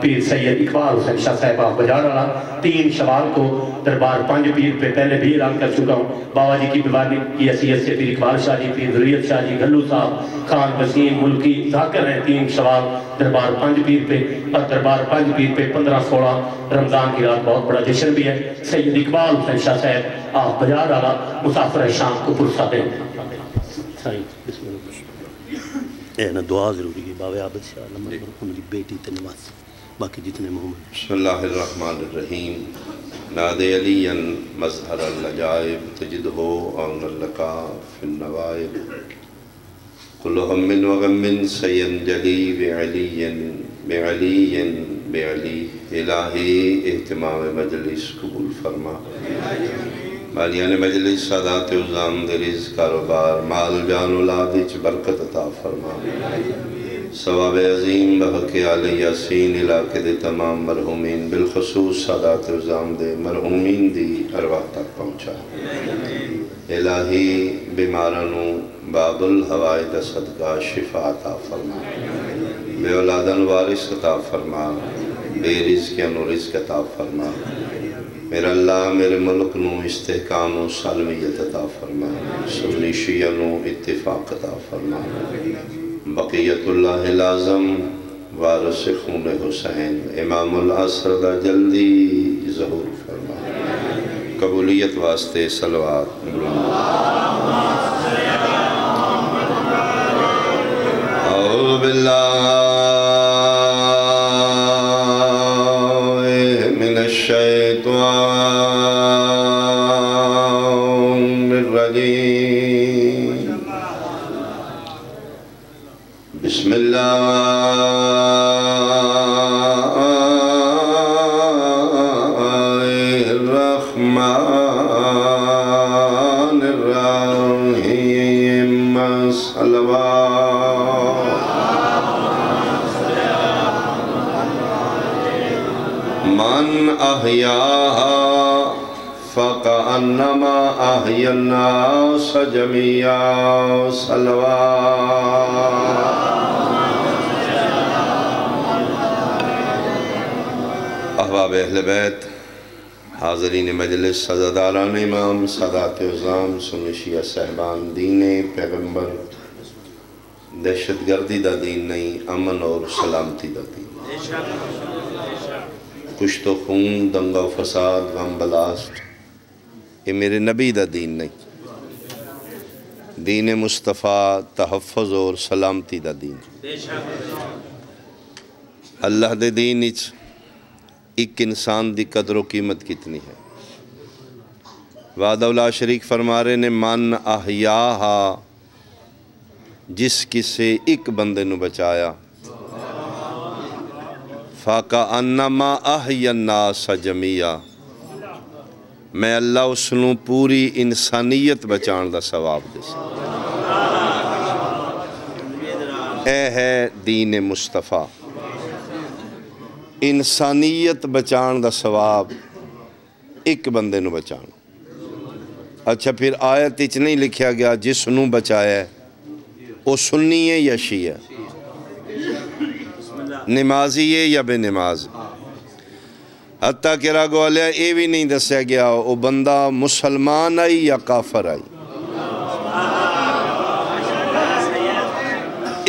پیر سید اقبال حسین شاہ صاحب آپ بجار والا 3 شوال کو دربار 5 پیر پہ پہلے بھی اعلان کر چکا ہوں. بابا جی کی بیماری کی حیثیت سے پیر اقبال شاہ جی، پیر ذریعت شاہ جی، گھلو صاحب، خان وسیم ملکی ذاکر ہیں. 3 شوال دربار 5 پیر پہ، اور دربار 5 پیر پہ 15-16 رمضان کی رات بہت بڑا جشن بھی ہے. سید اقبال حسین شاہ صاحب آپ بجار والا مسافر شام کو پرسہ دیں. بسم اللہ. اے نا دعا ضروری ہے. بابا عابد شاہ نمبر ان کی بیٹی تے نواز باقی جتنے محمد. بسم اللہ الرحمن الرحیم. ناد علی مظہر العجائب تجدہ عون اللقا فی النوائب. کل ہم و غم سینجلی بعلی بعلی بعلی. الہی اہتمام مجلس قبول فرما. مالیان مجلس سادات عظام درز کاروبار مال جان اولاد وچ برکت عطا فرما. ثواب عظیم بحق آل یاسین علاقے دے تمام مرحومین بالخصوص سادات عظام دے مرحومین دی ارواح تک پہنچا. الہی بیمارانو باب الہوائی دا صدقہ شفا عطا فرما. بے اولادن وارث عطا فرما. بے رزقیانو رزق عطا فرما. میرا اللہ میرے ملک نو استحکام و سالمیت عطا فرما. سنی شیعہ نو اتفاق عطا فرما. بقیت اللہ لازم وارث خون حسین امام العصر دا جلدی ظہور فرما. قبولیت واسطے صلوات. اعوذ باللہ من الشیطان الرجیم. بسم اللہ الرحمن الرحیم. صلوات. من احیاها فکأنما احیا الناس جمیعا. صلوات. احباب اہل بیت، حاضرین مجلس، سزاداران امام، سادات عظام، سنی شیعہ صاحبان، دین پیغمبر دہشت گردی دا دین نہیں، امن اور سلامتی دا دین. کشت و خون، دنگا و فساد، غم بلاسٹ، یہ میرے نبی دا دین نہیں. دین مصطفیٰ تحفظ اور سلامتی دا دین. اللہ دے دین اچ ایک انسان دی قدر و قیمت کتنی ہے. وعدہ لا شریک فرما رہے نے من احیاہا، جس کسے ایک بندے نو بچایا، فَكَأَنَّمَا أَحْيَا النَّاسَ جَمِيعًا، میں اللہ اس نو پوری انسانیت بچان دا ثواب دے سا. اے ہے دین مصطفیٰ، انسانیت بچان دا ثواب ایک بندے نو بچان. اچھا پھر آیت اچ نہیں لکھیا گیا جس نو بچایا ہے وہ سنی ہے یا شیعہ، نمازی ہے یا بے نماز. حتیٰ کہ راگو علیہ یہ بھی نہیں دسیا گیا وہ بندہ مسلمان آئی یا کافر آئی.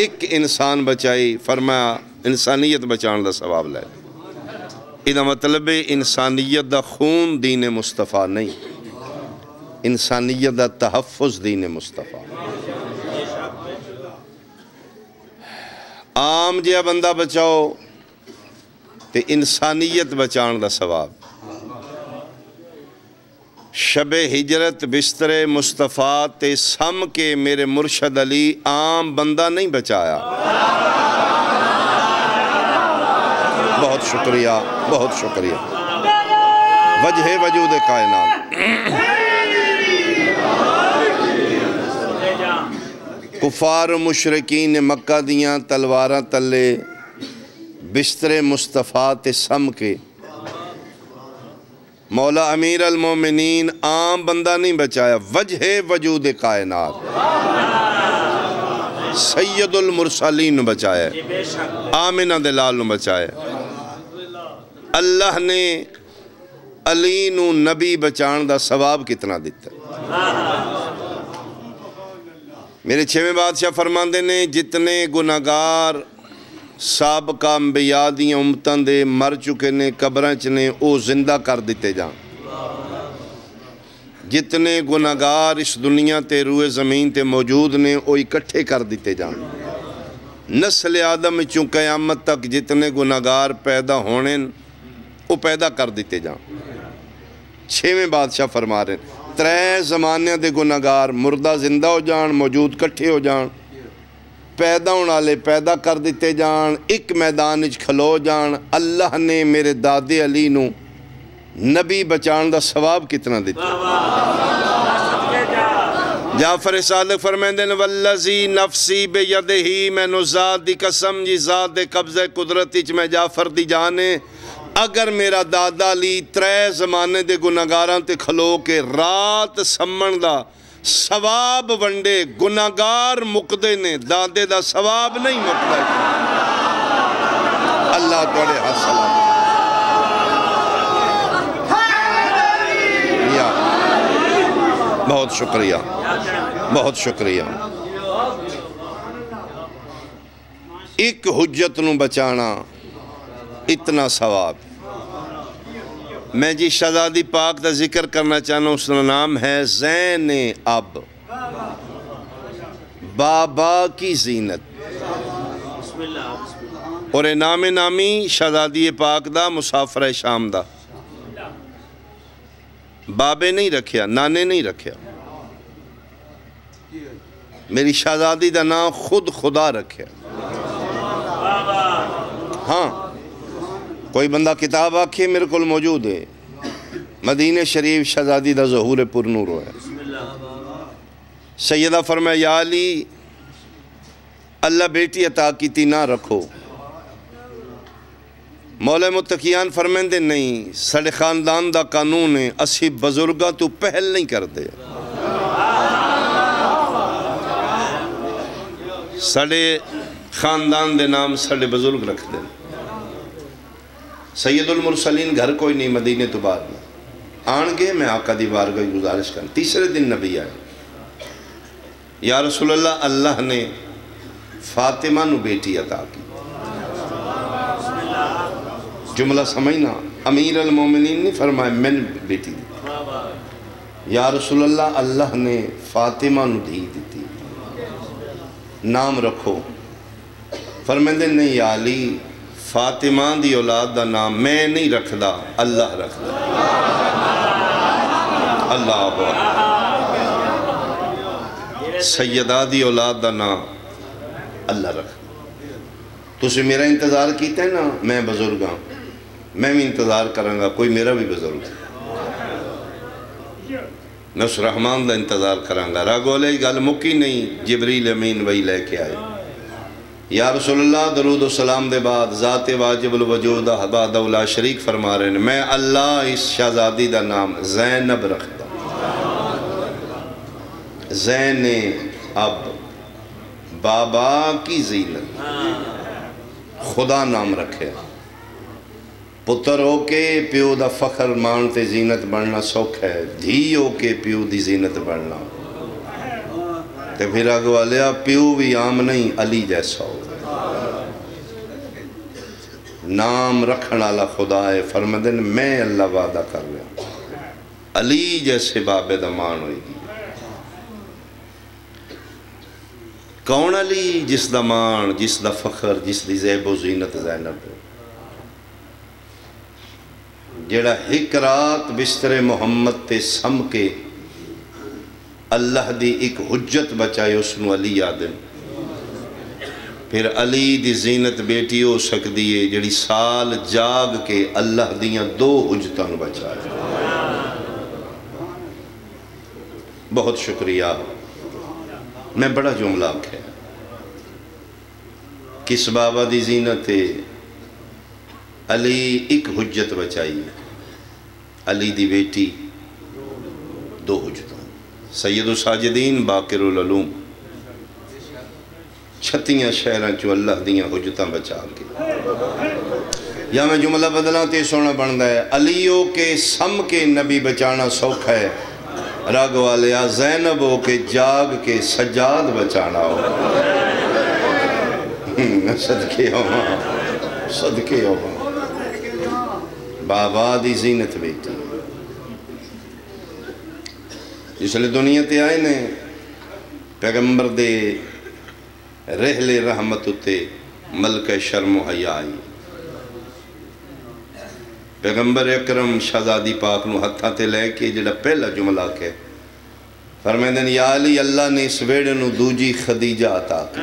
ایک انسان بچائی، فرمایا انسانیت بچان دا ثواب لائے. یہ مطلب ہے انسانیت دا خون دین مصطفیٰ نہیں، انسانیت دا تحفظ دین مصطفیٰ. عام جہاں بندہ بچاؤ تے انسانیت بچان دا ثواب. شب ہجرت بستر مصطفیٰ تے سم کے میرے مرشد علی عام بندہ نہیں بچایا. بہت شکریہ، بہت شکریہ. وجہ وجود کائنات. کفار و مشرکین مکہ دیاں تلواراں تلے بستر مصطفیٰ تے سم کے مولا امیر المومنین عام بندہ نہیں بچایا. وجہ وجود کائنات سید المرسلین بچایا، آمنہ دلال بچایا. اللہ نے علی نو نبی بچان دا ثواب کتنا دیتا ہے۔ میرے چھویں بادشاہ فرماندے نے جتنے گناہگار سابقہ انبیاء دیاں امتاں دے مر چکے نے قبراں چ نے او زندہ کر دیتے جان، جتنے گناہگار اس دنیا تے روئے زمین تے موجود نے او اکٹھے کر دیتے جان، نسل آدم چوں قیامت تک جتنے گناہگار پیدا ہونے او پیدا کر دیتے جان۔ چھویں بادشاہ فرما رہے ہیں 3 زمانے دے گناہگار مردہ زندہ ہو جان، موجود کٹھے ہو جان، پیدا ہونے والے پیدا کر دیتے جان، ایک میدان وچ کھلو جان۔ اللہ نے میرے دادے علی نو نبی بچان دا ثواب کتنا دیتا۔ جعفر صادق فرمائندے نے والذی نفسی بیدہی، میں نو ذات دی قسم جی ذات دے قبضہ قدرتی چ میں جعفر دی جانے اگر میرا دادا علی 3 زمانے دے گناہگاراں تے کھلو کے رات سمن دا ثواب ونڈے، گناہگار مقدے نے دادے دا ثواب نہیں مقدہ ہے۔ اللہ توڑے حسلام بہت شکریہ، بہت شکریہ۔ ایک حجت نو بچانا اتنا ثواب۔ میں جی شہزادی پاک دا ذکر کرنا چاہنا ہوں، اس کا نام ہے زین اب، بابا کی زینت، اور نام نامی شہزادی پاک دا مسافر شام دا، بابے نہیں رکھیا، نانے نہیں رکھیا، میری شہزادی دا نام خود خدا رکھیا۔ ہاں کوئی بندہ کتاب آکھے میرے کل موجود ہے، مدینہ شریف شہزادی دا ظہور پر نور ہے۔ سیدہ فرمایا یا علی اللہ بیٹی عطا کیتی نہ رکھو، مولا متقیان فرمائندے نہیں ساڑھے خاندان دا قانون ہے اسی بزرگاں تو پہل نہیں کر دے، ساڑھے خاندان دے نام ساڑھے بزرگ رکھ دیں۔ سید المرسلین گھر کوئی نہیں مدینے تو بعد میں آن گئے، میں آقا دی بارگاہ گزارش کریں، تیسرے دن نبی آئے، یا رسول اللہ اللہ نے فاطمہ نو بیٹی عطا کی، جملہ سمجھنا، امیر المومنین نے فرمایا میں نے بیٹی دی، یا رسول اللہ اللہ نے فاطمہ نو دھی دیتی، نام رکھو، فرمائندے نہیں یا علی فاطمہ دی اولاد دا نام میں نہیں رکھ دا، اللہ رکھ دا، اللہ آباد سیدہ دی اولاد دا نام اللہ رکھ دا۔ تو اسے میرا انتظار کیتے ہیں نا، میں بزرگ ہوں، میں بھی انتظار کروں گا کوئی میرا بھی بزرگ ہے، میں اس رحمان دا انتظار کروں گا۔ راگولے گل مکی نہیں، جبریل امین وہی لے کے آئے، یا رسول اللہ درود و سلام دے بعد ذات واجب الوجود احباد اولا شریک فرما رہے ہیں میں اللہ اس شہزادی دا نام زینب رکھ دا، زین اب بابا کی زینت، خدا نام رکھے، پتر ہو کے پیو دا فخر مانتے زینت بڑھنا سوکھ ہے، دھی ہو کے پیو دی زینت بڑھنا، تے پھر آگو آلیا پیو بھی عام نہیں علی جیسا ہو، نام رکھنا اللہ خدا ہے، فرمدن میں اللہ وعدہ کر رہا علی جیسے بابے دمان ہوئی گی۔ کون علی؟ جس دا مان، جس دا فخر، جس دی زیب و زینت زینب ہے، جیڑا ایک رات بستر محمد تے سم کے اللہ دی ایک حجت بچائے اس نو علی آدم، پھر علی دی زینت بیٹی ہو سکتی ہے جڑی سال جاگ کے اللہ دیاں 2 حجتاں بچائے۔ بہت شکریہ، میں بڑا جملہ ہے کس بابا دی زینت ہے علی ایک حجت بچائی، علی دی بیٹی 2 حجتاں، سید الساجدین باقر العلوم 36 شہران چو اللہ دیاں حجتاں بچا کے یا میں جملہ بدلاں تے سونا بندا ہے علیو کے سم کے نبی بچانا سوکھا ہے رگ والے زینب ہو کے جاگ کے سجاد بچانا ہو صدقے ہو بابا دی زینت بیٹی جس لئے دنیا تے آئے نے پیغمبر دے رحل رحمت تے ملکہ شرم و حیا آئی پیغمبر اکرم شہزادی پاک نو ہتھاں تے لے کے جڑا پہلا جملہ کہ فرمائدن یا علی اللہ نے اس ویڑے نو دوجی خدیجہ عطا کی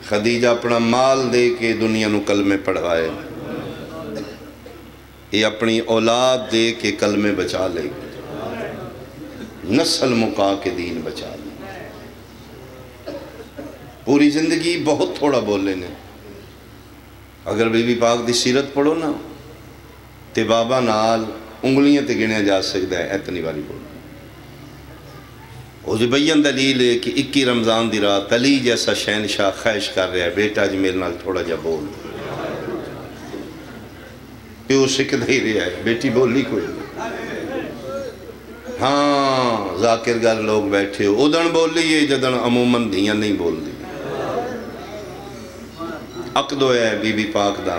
خدیجہ اپنا مال دے کے دنیا نو کلمے پڑھوائے یہ اپنی اولاد دے کے کلمے بچا لے نسل مکا کے دین بچا لے پوری زندگی بہت تھوڑا بولے نے اگر بی بی پاک دی سیرت پڑھو نا تے بابا نال انگلیاں تے گنیا جا سکتا ہے اتنی باری بولو وہ بیان دلیل ہے کہ 21 رمضان دی رات علی جیسا شہنشاہ خواہش کر رہا ہے بیٹا جی میرے نال تھوڑا جا بول پیو سکھ ہی رہا ہے بیٹی بولی کوئی نہیں ہاں ذاکر گر لوگ بیٹھے ہو ادن بول لیے جدن عموماً دیاں نہیں بول دی عقدو ہے بی بی پاک دا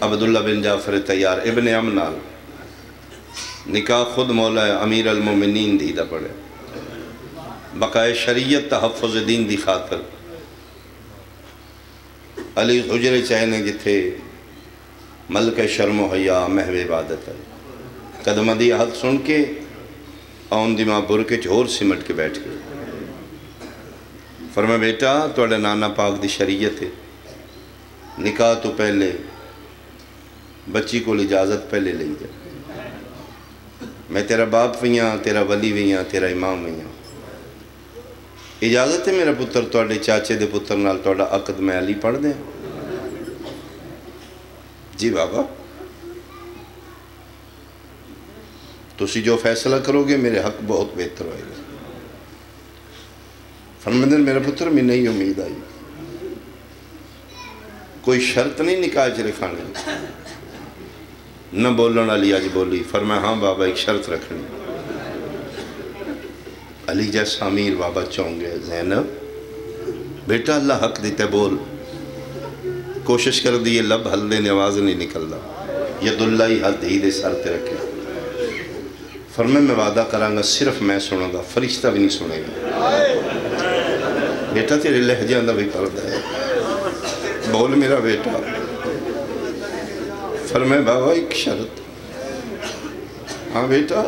عبداللہ بن جعفر تیار ابن امنال نکاح خود مولا امیر المومنین دی دا پڑے بقائے شریعت تحفظ دین دی خاطر علی حجرے چاہنے جتھے ملکہ شرم و حیا محو عبادت ہے قدمہ دی حق سن کے آن دی ماں برکے چھوڑ سمٹ کے بیٹھ گئے فرمائے بیٹا توڑے نانا پاک دی شریعت ہے نکاح تو پہلے بچی کو اجازت پہلے لے جائے میں تیرا باپ ویاں تیرا ولی ویاں تیرا امام ویاں اجازت ہے میرا پتر توڑے چاچے دے پتر نال توڑا عقد میں علی پڑھ دیں جی بابا تسی جو فیصلہ کرو گے میرے حق بہت بہتر ہوئے گا فرمائے میرا پتر میں نہیں امید آئی کوئی شرط نہیں نکاح چ رکھانے نہ بولن علی آج بولی فرمائے ہاں بابا ایک شرط رکھنی علی جیسا امیر بابا چاہوں گے زینب بیٹا اللہ حق دیتے بول کوشش کر دی یہ لب حل دے نواز نہیں نکل دا ید اللہ ہی حد ہی دے سر تے رکھے فرمائے میں وعدہ کرانگا صرف میں سنوں گا فرشتہ بھی نہیں سنے گا بیٹا تیرے لہجہ اندر بھی پردہ ہے بول میرا بیٹا فرمائے بابا ایک شرط ہاں بیٹا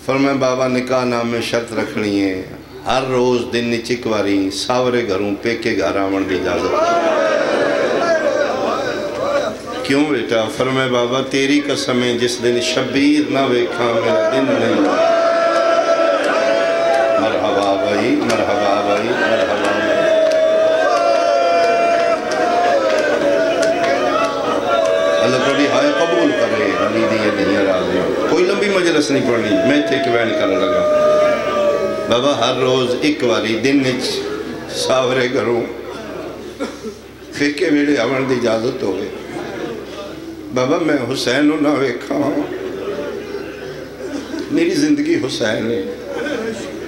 فرمائے بابا نکاح نام میں شرط رکھنی ہے ہر روز دن چکواری ساورے گھروں پیکے گھر آمن دی اجازت کیوں بیٹا فرمائے بابا تیری قسم ہے جس دن شبیر نہ ویکھاں میرا دن نہیں مرحبا بھائی مرحبا بھائی مرحبا بھائی اللہ کبھی ہائے قبول کرے علی دیئے دنیا راضی کوئی لمبی مجلس نہیں پڑھنی میں تھے کہ بیان کرنے لگا بابا ہر روز ایک واری دن نچ ساورے گھروں فکے ویڑے آون دی اجازت ہوئے بابا میں حسین نہ ویکھا میری زندگی حسین ہے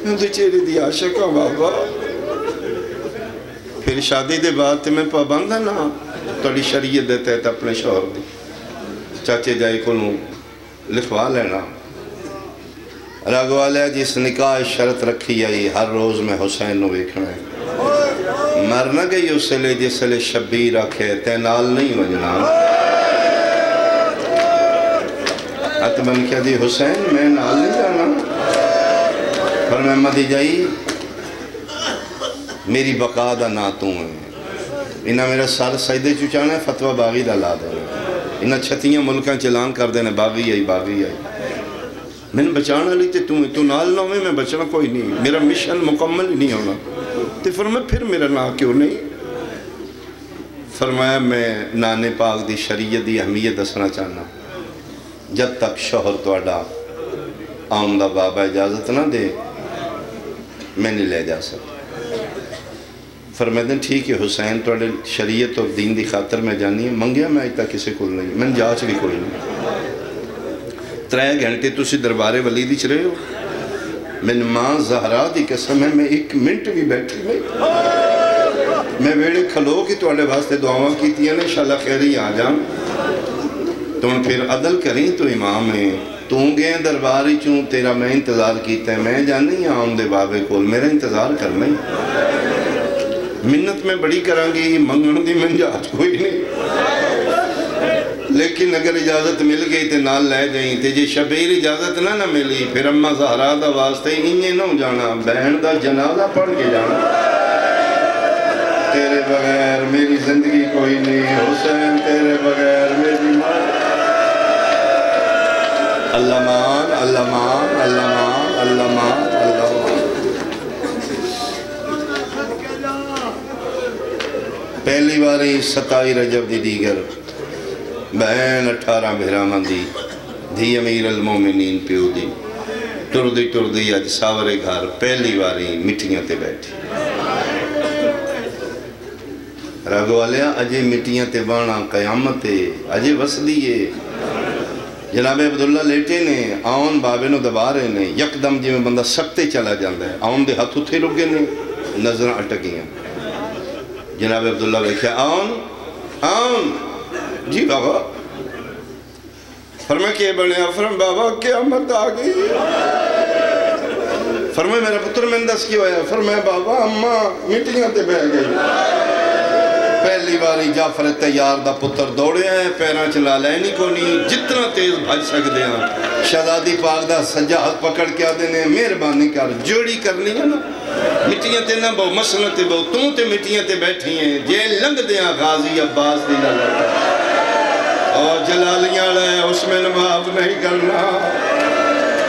میں تو چہرے دی عاشق ہوں بابا پھر شادی دے بعد میں پابندہ نہ توڑی شریعت دیتے ہیں اپنے شوہر دی چاچے جائی کو لکھوا لینا راگوالے جس نکاح شرط رکھی آئی ہر روز میں حسین نو ویکھنا ہے مرنا گئی اس سے لے جس لے شبیر آکھے تینال نہیں وجنا اتمن کیا دی حسین میں نال نہیں جانا پر میں مدی جائی میری بقا دا ناتوں ہے انہا میرا سال سجدے چوچانا ہے فتوہ باغی دا لا دے انہا چھتیاں ملکاں چلان کر دینے باغی آئی میں نے بچانا لیتے تو نال نہ ہوئے میں بچنا کوئی نہیں میرا مشن مکمل نہیں ہونا تو فرمایا پھر میرا نا کیوں نہیں فرمایا میں نانے پاک دی شریعت دی اہمیت دسنا چاہنا جب تک شوہر توڑا آمدہ بابا اجازت نہ دے میں نہیں لے جا سکتا فرمائے ٹھیک ہے حسین توڑے شریعت اور دین دی خاطر میں جانی ہے منگیا میں اجتا کسے کول نہیں میں جاچ بھی کوئی نہیں 3 گھنٹے تسی دربارے ولیدی چ رہے ہو میں ماں زہرا دی قسم ہے میں 1 منٹ بھی بیٹھی نہیں میں ویڑے کھلو کی توڑے واسطے دعاواں کیتی ہیں انشاءاللہ خیری آ جاؤں تو پھر عدل کریں تو امام ہے تو گئے درباری چوں تیرا میں انتظار کیتا ہے میں جانی آؤں دے بابے کول میرا انتظار کرنا ہی منت میں بڑی کرانگی منگن دی من جاچ کوئی نہیں لیکن اگر اجازت مل گئی تے نال لے جائیں تے جی شبیر اجازت نہ ملی پھر اممہ زہرا دا واسطے انہیں نہ جانا بہن دا جنازہ پڑھ کے جانا تیرے بغیر میری زندگی کوئی نہیں حسین تیرے بغیر میری ماں اللہ مان اللہ مان اللہ مان اللہ مان اللہ مان پہلی باری 27 رجب دی دیگر بہن 18 بہرامہ دی دھی امیر المومنین پیو دی ٹردی اج ساورے گھر پہلی باری مٹیاں تے بیٹھی راگو والیا اجے مٹیاں تے بانا قیامت اجے وسدیے جناب عبداللہ لیٹے نے آن بابے نو دبارے نے یکدم جی میں بندہ سکتے چلا جاندہ ہے آن دے ہاتھ اتھے رکے نے نظر اٹکیاں جناب عبداللہ بیکھے آن جی بابا فرمائے کہ بڑھیا فرمائے بابا قیامت آ گئی فرمائے میرا پتر میں اندس کیوں آیا فرمائے بابا اممہ مٹیاں تے بہ گئی پہلی باری جعفر تیار دا پتر دوڑے ہیں پیران چلا لینی کو نہیں جتنا تیز بھاج سکتے ہیں شہزادی پاک دا سجاہت پکڑ کے آدھے نے مہربانی کر جوڑی کرنی ہے نا مٹیاں تے نہ بہو مسئلہ تے بہو توں تے مٹیاں تے بیٹھی ہیں جے لنگ دیاں غازی عباس دی لگتا اور جلالیاں لائے اس میں نماف نہیں کرنا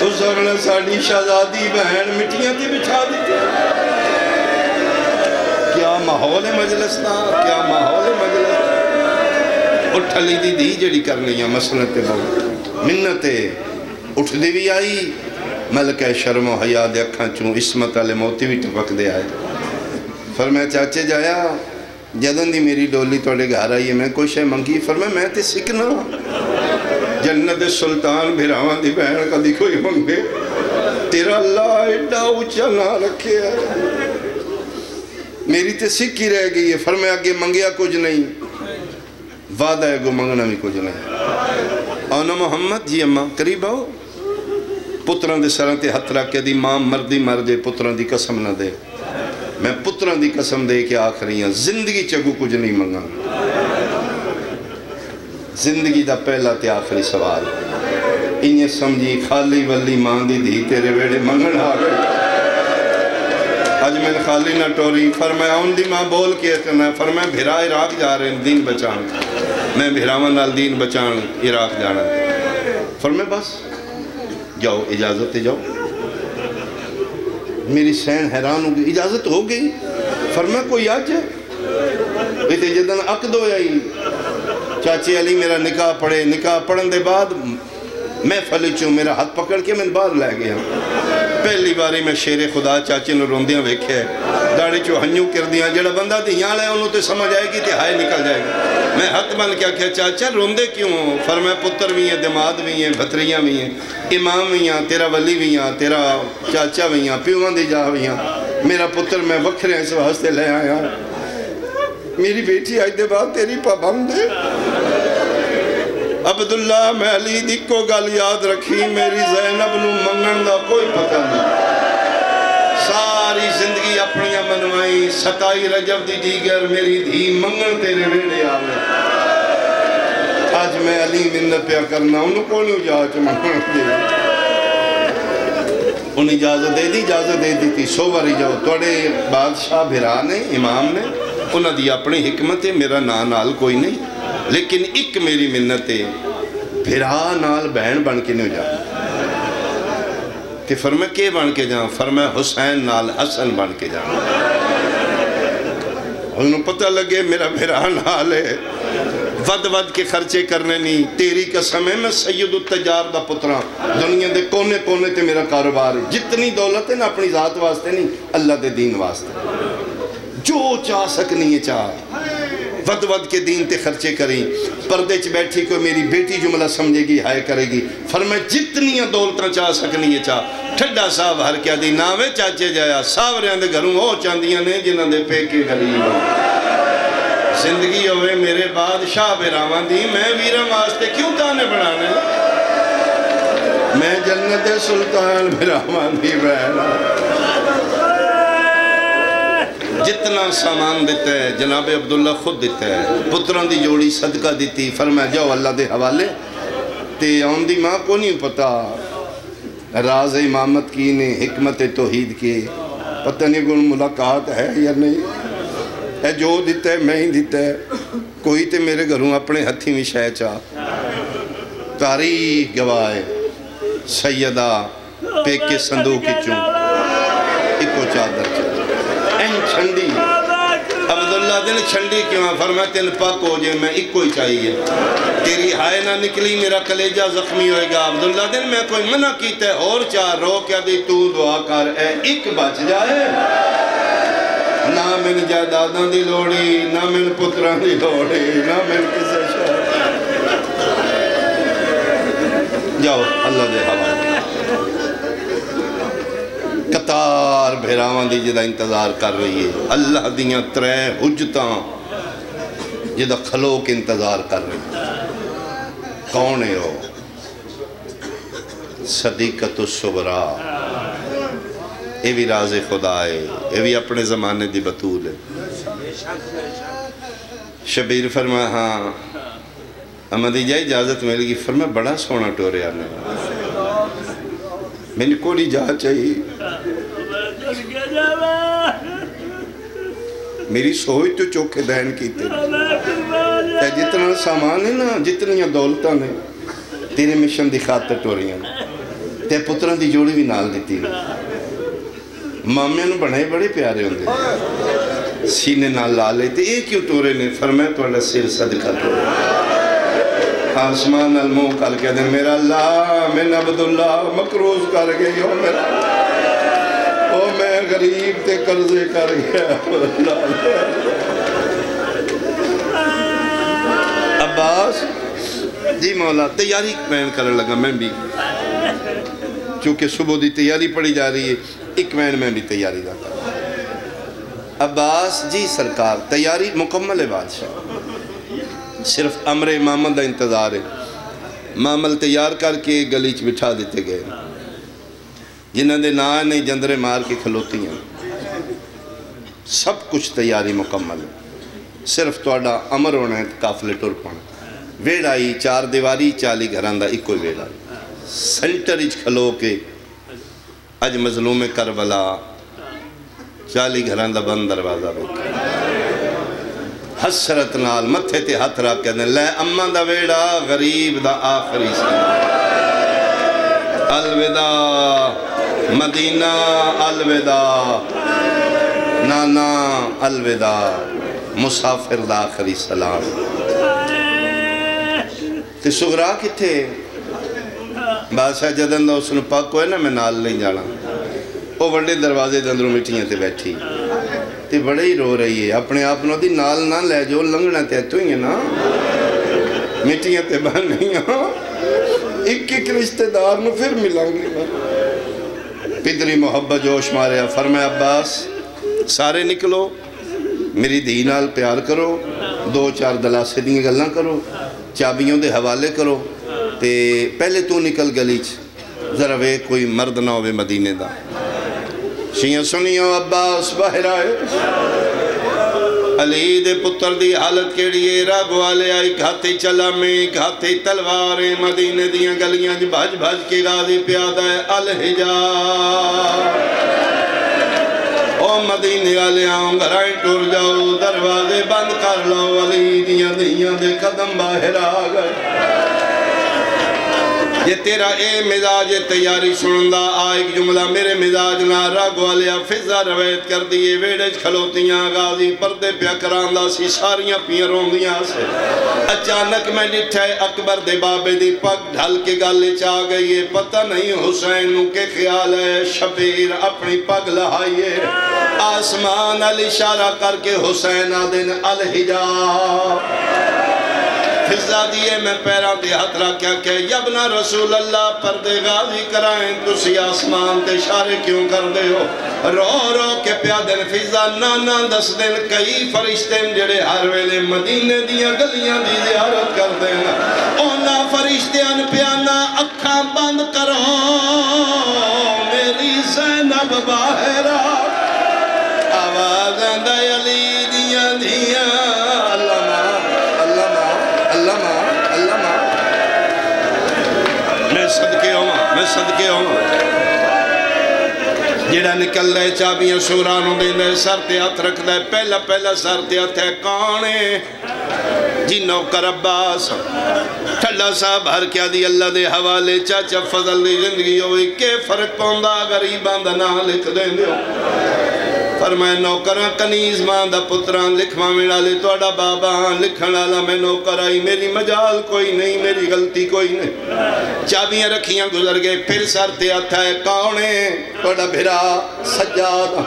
اس اگلے ساڑی شہزادی بہن مٹیاں تے بچھا دیتے کیا ماحول مجلس تھا کیا ماحول مجلس اٹھ لی دی دی جڑی کرنی ہے مسئلہ تے بہو منتے اٹھ دی بھی آئی ملکہ شرم و حیاء دے اکھاں چوں عصمت علی موتی بھی ٹپک دے آئے فرمائے چاچے جایا جدن دی میری ڈولی توڑے گھر آئی ہے میں کوئی شے منگی فرمائے میں تے سکنا جنت سلطان بھیراوان دی بہن کا دی کوئی منگے تیرا اللہ ایڈا اچھا نہ رکھے ہے میری تے سکی رہ گئی ہے فرمائے آگے منگیا کچھ نہیں وعدہ ہے گو منگنا بھی کچھ نہیں آنا محمد جی اممہ قریب آؤ پتران دے سران تے ہتھ رکھ کے دی ماں مردی مر دے پتران دی قسم نہ دے میں پتران دی قسم دے کے آخری ہیں زندگی چگو کچھ نہیں منگا زندگی دا پہلا تے آخری سوال انہیں سمجھی خالی ولی ماں دی دی تیرے ویڑے منگن آ گئے آج میں خالی نہ ٹوری فرمایا ان دی ماں بول کے اتنا فرمایا بھیرا عراق جا رہے ہیں دین بچان میں بھیراوان نال دین بچان عراق جانا فرمایا بس جاؤ اجازت تے جاؤ میری سین حیران ہو گئی اجازت ہو گئی فرمایا کوئی آج ہے بیتے جدن عقد ہو جائی چاچی علی میرا نکاح پڑھے نکاح پڑھن دے بعد میں فلچوں میرا ہاتھ پکڑ کے میں باہر لے گیا پہلی باری میں شیر خدا چاچی نے روندیاں ویکھے داڑی چو ہنیوں کر دیاں جڑا بندہ دیاں لے انہوں تے سمجھ آئے گی تے ہائے نکل جائے گی میں ہاتھ بن کیا کہا چاچا روندے کیوں فرمایا پتر بھی ہیں دماد بھی ہیں بھتریاں بھی ہیں امام بھی ہیں تیرا ولی بھی ہیں تیرا چاچا بھی ہیں پیوان دی جا بھی ہیں میرا پتر میں وکھرے اس واسطے لے آیا میری بیٹی آج دے بعد تیری پابند ہے عبداللہ میں علی دی کو گل یاد رکھی میری زینب نو منگن دا کوئی پتہ نہیں ساری زندگی اپنی منوائی 27 رجب دی دیگر میری دھی منگن تیرے ویڑے آوے آج میں علی منت پیا کرنا انہوں کو نہیں جاچ منگن دے انہیں اجازت دے دی تھی سو باری جاؤ توڑے بادشاہ بھرا نے امام نے انہوں دی اپنی حکمت ہے میرا نال کوئی نہیں لیکن ایک میری منت ہے بھرا نال بہن بن کے نہیں جا کہ فرمائے کے بن کے جاؤں فرمائے حسین نال حسن بن کے جاؤں انہوں پتہ لگے میرا بھرا نال ہے ود کے خرچے کرنے نہیں تیری قسم ہے میں سید التجار دا پتران دنیا دے کونے کونے تے میرا کاروبار ہے جتنی دولت ہے نا اپنی ذات واسطے نہیں اللہ دے دین واسطے جو چاہ سکنی ہے چاہ ود ود کے دین تے خرچے کریں پردے چ بیٹھی کوئی میری بیٹی جملہ سمجھے گی ہائے کرے گی فرمائے جتنی دولتاں چاہ سکنی ہے چاہ ٹھڈا صاحب ہر کیا دی ناوے چاچے جایا ساوریاں دے گھروں ہو چاندیاں نے جنہاں دے پیکے غریب ہوں زندگی ہوئے میرے بعد شاہ بیراواں دی میں ویرم واسطے کیوں تانے بڑھانے میں جنت سلطان بیراواں دی بہنا جتنا سامان دیتا ہے جناب عبداللہ خود دیتا ہے پتران دی جوڑی صدقہ دیتی فرمایا جاؤ اللہ دے حوالے تے آن دی ماں کو نہیں پتا راز امامت کی نے حکمت توحید کی پتہ نہیں کون ملاقات ہے یا نہیں اے جو دیتا ہے میں ہی دیتا ہے کوئی تے میرے گھروں اپنے ہتھی میں شہ چاہ تاریخ گواہ سیدہ پیک کے صندوق کی چون ایک کو چادر چاہ چھنڈی عبداللہ دن چھنڈی کیوں فرمایا تین پاک ہو جائے میں ایک کوئی چاہیے تیری ہائے نہ نکلی میرا کلیجہ زخمی ہوئے گا عبداللہ دن میں کوئی منع کیتا ہے اور چاہ رو کیا دی تو دعا کر اے ایک بچ جائے نہ من جائیداداں دی لوڑی نہ من پتران دی لوڑی نہ من کسے شاہ جاؤ اللہ دے حوالے قطار بھیراوان دی جدہ انتظار کر رہی ہے اللہ دیاں ترے حجتاں جدہ خلوق انتظار کر رہی ہے کون ہے ہو صدیقت الصبرا اے بھی راز خدا ہے اے بھی اپنے زمانے دی بطول ہے شبیر فرمایا ہاں احمدی جائے اجازت مل گی فرمایا بڑا سونا ٹورے آنے میں نے کوئی جا چاہیے میری سوئی تو چوکے دہن کی تے جتنا سامان ہے نا جتنی دولتاں نے تیرے مشن دی خاطر ٹوریاں تے پتران دی جوڑی بھی نال دیتی مامیاں نو بڑھائے بڑے پیارے ہوں دے سینے نال لالے تے ایک کیوں ٹورے نے فرمایا تو اللہ سیر صدقہ ٹورے آسمان المو کر کے دیں میرا اللہ من عبداللہ مقروض کر گئی ہو میرا او میں غریب تے قرضے کر گیا عباس جی مولا تیاری پہن کر لگا میں بھی چونکہ صبح دی تیاری پڑی جا رہی ہے ایک مہین میں بھی تیاری جاتا عباس جی سرکار تیاری مکمل ہے بادشاہ صرف امر امامت دا انتظار ہے معامل تیار کر کے گلیچ بٹھا دیتے گئے جنہاں دے ناں نہیں جندرے مار کے کھلوتی ہیں سب کچھ تیاری مکمل ہے صرف توڑا امر ہونا ہے کافلے ٹور پانا ویڑ آئی چار دیواری 40 گھران دا ایک کوئی ویڑ آئی سنٹر اچ کھلو کے اج مظلوم کربلا 40 گھران دا بند دروازہ بیٹھا حسرت نال متھے تے ہاتھ رکھ کے دیں لے اماں دا ویڑا غریب دا آخری سلام الوداع مدینہ الوداع نانا الوداع مسافر دا آخری سلام تے سغرا کتھے بادشاہ جدن دا اس نے پاک کوئے نا میں نال نہیں جانا وہ بڑے دروازے دندروں مٹیاں تے بیٹھی تے بڑے ہی رو رہی ہے اپنے آپنوں دی نال نہ لے جو لنگنا تے تو ہی ہے نا مٹیاں تے بہن نہیں ہاں ایک رشتہ دار میں پھر ملیں گے پدری محبت جوش مارے فرمایا عباس سارے نکلو میری دھی نال پیار کرو 2-4 دلاسے دیں گلنا کرو چابیوں دے حوالے کرو تے پہلے تو نکل گلیچ ذرا وے کوئی مرد نہ ہوئے مدینے دا شیعہ سنیوں عباس باہر آئے علی دے پتر دی حالت کیڑیے راگ والے آئی گھاتے چلا میں گھاتے تلواریں مدینے دیاں گلیاں بھاج بھاج کے غازی پیادہ ہے الحجا او مدینے والے آؤں گھرائیں ٹور جاؤ دروازے بند کر لو علی دیاں دے قدم باہر آ گئے یہ تیرا اے مزاج تیاری سنندہ آئیک جملہ میرے مزاج نہ راگ والیا فضا رویت کر دیئے ویڑج کھلوتیاں غازی پردے پیا کراندہ سی ساریاں پیاں روندیاں سے اچانک میں ڈٹھا اکبر دے بابے دی پگ ڈھل کے گالے چاہ گئی ہے پتہ نہیں حسین نو کے خیال ہے شبیر اپنی پگ لہائیے آسمان اشارہ کر کے حسین آدن الحجاب فضا دیئے میں پیران دے ہاتھ رکھیا کہ یبنا رسول اللہ پردے غازی کرائیں تسی آسمان تے اشارے کیوں کر دے ہو رو رو کے پیادن فضا نانا دس دن کئی فرشتے جڑے ہر ویلے مدینے دیا گلیاں دی زیارت کر دینا اونا فرشتیاں پیانا اکھاں بند کرو میری زینب باہر آواز آندہ علی دیا دیا میں صدقے ہوں جڑا نکل رہے چابیاں شورانوں دے سر تے ہاتھ رکھ دے پہلا سر تے ہاتھ ہے کانے جی نوکر عباس ٹھلا صاحب ہر کیا دی اللہ دے حوالے چاچا فضل دی زندگی ہوئی کہ فرق پوندہ غریبان دا نہ لکھ دیں دیو فرمائے نوکران کنیز ماں دا پتران لکھواں میرا لے توڑا بابا لکھن لالا میں نوکر آئی میری مجال کوئی نہیں میری غلطی کوئی نہیں چابیاں رکھیاں گزر گئے پھر سر تے آتا ہے کاؤنے توڑا بھرا سجاد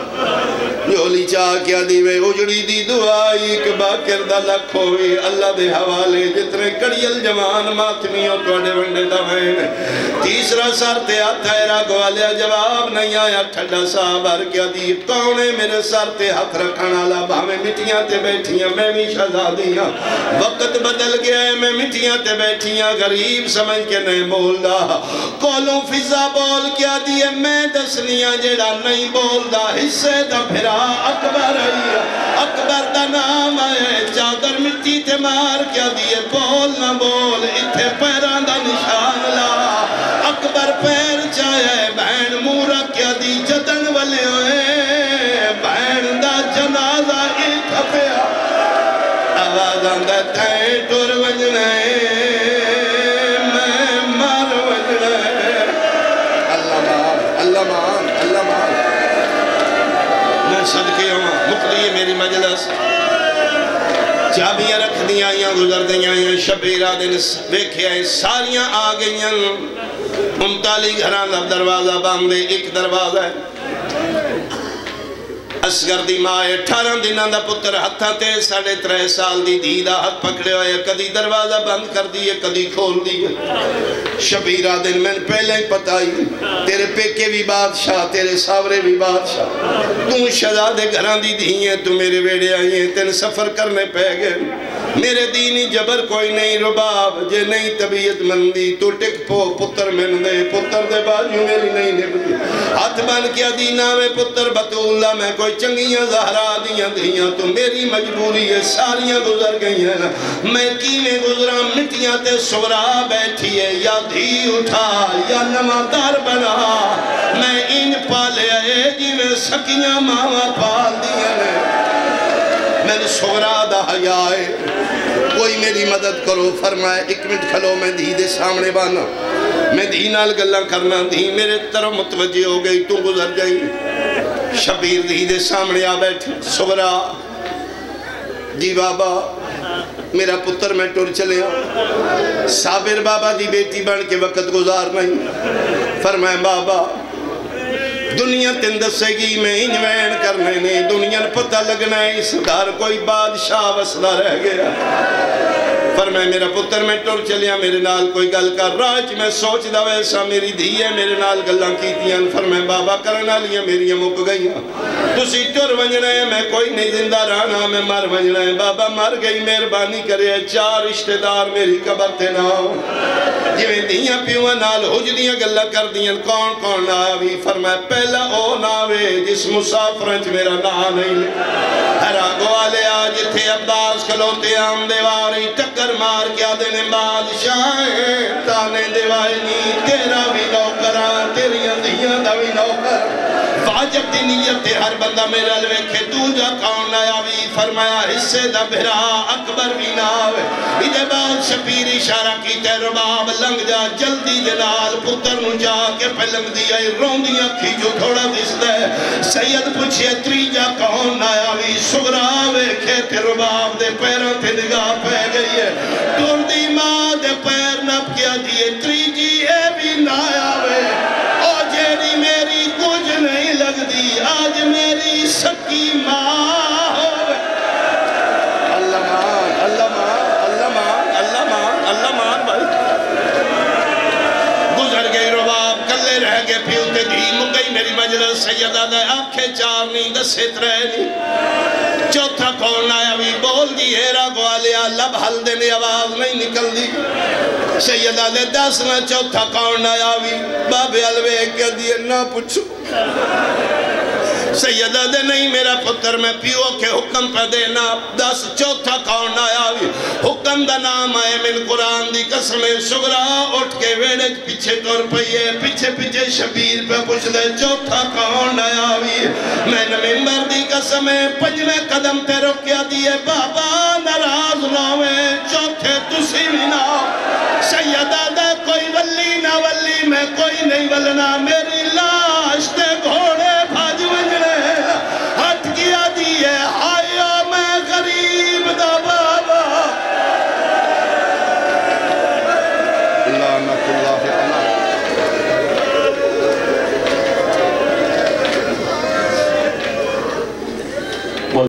جولی چاہ کیا دیوے اجڑی دی دعائی کہ باکر دا لکھ ہوئی اللہ دے حوالے جتنے کڑیل جوان ماتمیوں توڑے ونڈے دوائن تیسرا سر تے آتا ہے راگ والے جواب نہیں آیا ٹھڑا صاحب ہر کیا دی کاؤنے میرے سر تے ہاتھ رکھنا لابا میں مٹیاں تے بیٹھیاں میں بھی شہزادیاں وقت بدل گیا ہے میں مٹیاں تے بیٹھیاں غریب سمجھ کے نہیں بول دا کولوں فضا بول کیا دیئے میں دسنیاں جڑا نہیں بول دا حصے دا پھرا اکبر دا نام آئے چادر مٹی تے مار کیا دیئے بول نہ بول اتھے پیران دا نشان لا اکبر پیر چاہے بہن مورا کیا دی جدن والے ہوئے بہن دا جنازہ ایک پیا آواز آندہ تھائیں ٹور ونجنے میں مار ونجنے اللہ مان میں صدقے ہوں مقلی میری مجلس چابیاں رکھ دیا آئیاں گزر دیا آئیاں شبیرہ دن بیکھے آئیں ساریاں آگئیاں ممتالی گھران اب دروازہ باندھے ایک دروازہ ہے اسگر دی مائے 18 دنان دا پتر ہتھا تے 3.5 سال دی دیدہ ہاتھ پکڑے ہوئے کدی دروازہ بند کر دیئے کدی کھول دیئے شبیرہ دن میں پہلے ہی پتائی تیرے پیکے بھی بادشاہ تیرے ساورے بھی بادشاہ تو شہزادے گھران دی دیئے تو میرے بیڑے آئیے تین سفر کرنے پہ گئے میرے دینی جبر کوئی نہیں رباب جے نہیں طبیعت مندی تو ٹک پو پتر من دے پتر دے باجو میری نہیں نبدی ہاتھ بان کیا دینا میں پتر بطولہ میں کوئی چنگیاں زہرا دیاں تو میری مجبوری ہے ساریاں گزر گئی ہیں میں کیویں گزرا مٹیاں تے سغرا بیٹھی ہے یا دھی اٹھا یا نمادار بنا میں ان پالے آئے جی میں سکیاں ماما پال دیاں میں نے سغرا دا حیائے کوئی میری مدد کرو فرمائے 1 منٹ کھلو میں دھی دے سامنے بانا میں دھی نال گلہ کرنا دھی میرے طرح متوجہ ہو گئی تو گزر جائیں شبیر دھی دے سامنے آ بیٹھے سغرا جی بابا میرا پتر میں ٹور چلے آؤ صابر بابا دی بیٹی بن کے وقت گزار نہیں فرمائے بابا دنیا تن دسے گی میں انوین کرنے نہیں دنیا پتہ لگنا ہے اس گھر کوئی بادشاہ وسلا رہ گیا فرمائے میرا پتر میں ٹور چلیا میرے نال کوئی گل کر راج میں سوچ دا ویسا میری دھی ہے میرے نال گلہ کیتیاں فرمائے بابا کرنا لیا میری مک گئی تسی ٹور ونجنا ہے میں کوئی نہیں زندہ رہنا میں مر ونجنا ہے بابا مر گئی مہربانی کرے 4 رشتہ دار میری قبر تے نہ جویں دیاں پیواں نال حجدیاں گلہ کر دیاں کون کون آوی فرمائے پہلا او ناوے جس مسافرنچ میرا نا نہیں لے ہرا گوالے آج تھے عباس کھلوتے آم دیواری ٹکر مار کیا دینے بادشاہیں تانے دیوائنی تیرا بھی نوکران تیریاں دیاں دا بھی نوکر واجب دی نیت تے ہر بندہ میرا لوکھے تو جا کون آیا بھی فرمایا حصے دا بھرا اکبر بھی ناوے ادھے بعد شبیر اشارہ کی تے رباب لنگ جا جلدی دنال پتر نو جا کے پہ لنگ دیا روندیاں کھیجو تھوڑا دس دے سید پوچھے تریجا کون آیا بھی سغرا ویکھے تے رباب دے پیروں تے نگاہ پہ گئی ہے تو مجلس سیدہ دے آنکھیں چار نہیں دسے ترے نہیں چوتھا کون آیا بھی بول دی ہیرا گوالیا لب حل دینے آواز نہیں نکل دی سیدہ دے دس نہ چوتھا کون آیا بھی بابے علوے کیا دیئے نہ پوچھو سیدہ دے نہیں میرا پتر میں پیو کے حکم پہ دینا دس چوتھا کون آیا بھی حکم دا نام آئے من قرآن دی قسم شگرا اٹھ کے ویڑے پیچھے طور پہیے پیچھے پیچھے شبیر پہ پوچھ دے چوتھا کون آیا بھی میں نے ممبر دی قسم پنجویں قدم تے رکیا دیئے بابا نراز ناوے چوتھے تسی بھی ناو سیدہ دے کوئی ولی نہ ولی میں کوئی نہیں ولنا میری لا